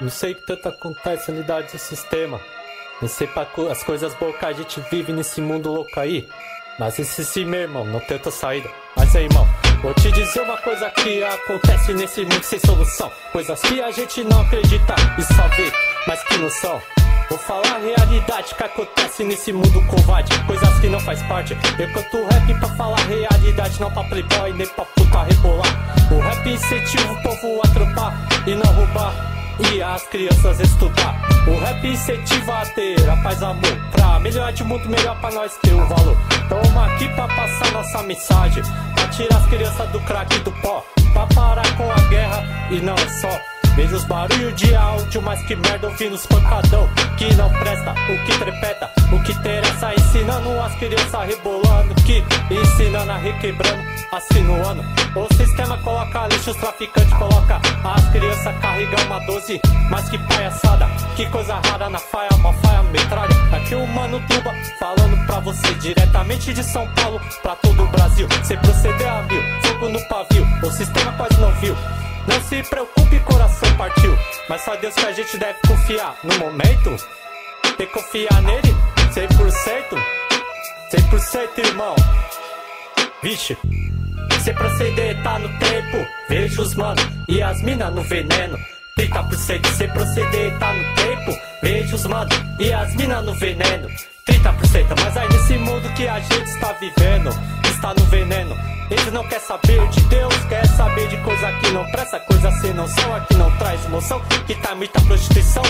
Não sei o que tanto acontece na idade do sistema. Não sei pra as coisas boas que a gente vive nesse mundo louco aí. Mas esse sim, meu irmão, não tem outra saída. Mas aí, irmão, vou te dizer uma coisa que acontece nesse mundo sem solução. Coisas que a gente não acredita e só vê, mas que não são. Vou falar a realidade que acontece nesse mundo covarde. Coisas que não faz parte. Eu canto rap pra falar realidade, não pra playboy nem pra puta rebolar. O rap incentiva o povo a trampar e não roubar, e as crianças estudar. O rap incentiva a ter a paz, amor, pra melhorar de mundo, melhor pra nós ter o valor. Tamo aqui pra passar nossa mensagem, pra tirar as crianças do crack e do pó, pra parar com a guerra e não é só. Vejo os barulhos de áudio, mas que merda ouvindo os pancadão que não presta, o que trepeta, o que interessa, ensinando as crianças rebolando, que ensinando a requebrando, assinuando. O sistema coloca lixo, os traficantes coloca as crianças carregam uma 12, mas que palhaçada, que coisa rara na faia, uma faia metralha. Aqui o Mano Tuba falando pra você diretamente de São Paulo pra todo o Brasil. Sem proceder a mil, fogo no pavio, o sistema quase não viu. Não se preocupe, coração partiu, mas só Deus que a gente deve confiar. No momento, tem que confiar nele 100%, 100%, irmão. Vixe, se proceder tá no tempo, vejo os mano e as mina no veneno. 30%, se proceder tá no tempo, vejo os mano e as mina no veneno. 30%, mas aí nesse mundo que a gente está vivendo, está no veneno. Eles não querem saber de Deus, quer saber de coisa que não presta, coisa sem noção, aqui não traz emoção, que tá muita prostituição.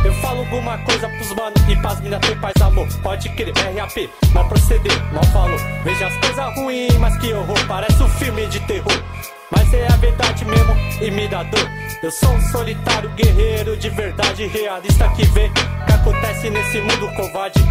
Eu falo alguma coisa pros mano e pras mina ter paz, amor, pode crer, RAP, não proceder, não falou. Veja as coisas ruins, mas que horror, parece um filme de terror. Mas é a verdade mesmo e me dá dor. Eu sou um solitário guerreiro de verdade, realista que vê que acontece nesse mundo covarde.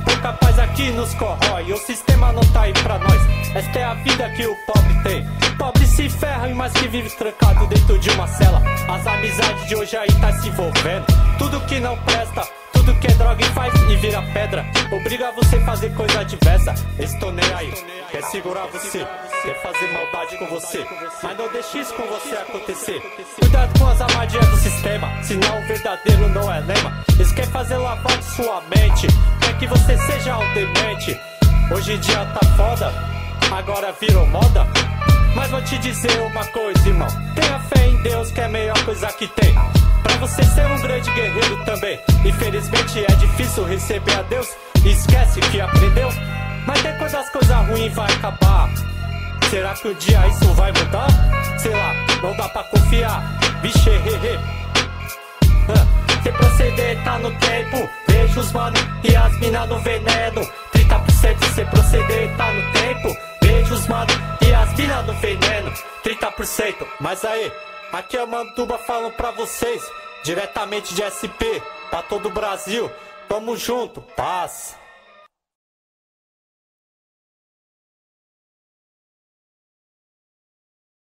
Pouca paz aqui nos corrói, o sistema não tá aí pra nós. Esta é a vida que o pobre tem. Pobre se ferra, mas que vive trancado dentro de uma cela. As amizades de hoje aí tá se envolvendo. Tudo que não presta, tudo que é droga e faz e vira pedra. Obriga você a fazer coisa diversa. Estou nem aí, quer segurar você, quer fazer maldade com você, mas não deixe isso com você acontecer. Cuidado com as armadilhas do sistema, senão o verdadeiro não é lema. Eles querem fazer lavar de sua mente, quer que você seja um demente. Hoje em dia tá foda, agora virou moda. Mas vou te dizer uma coisa, irmão, tenha fé em Deus que é a melhor coisa que tem. Pra você ser um grande guerreiro também, infelizmente é difícil receber a Deus. Esquece que aprendeu, mas depois as coisas ruins vai acabar. Será que um dia isso vai mudar? Sei lá, não dá pra confiar. Vixe, hehe. Se proceder tá no tempo, vejo os mano e as mina no veneno. 30% se proceder tá no tempo, vejo os mano e as mina no veneno. 30%, mas aí, aqui é o Mano Tuba falando pra vocês, diretamente de SP, pra todo o Brasil. Tamo junto, paz.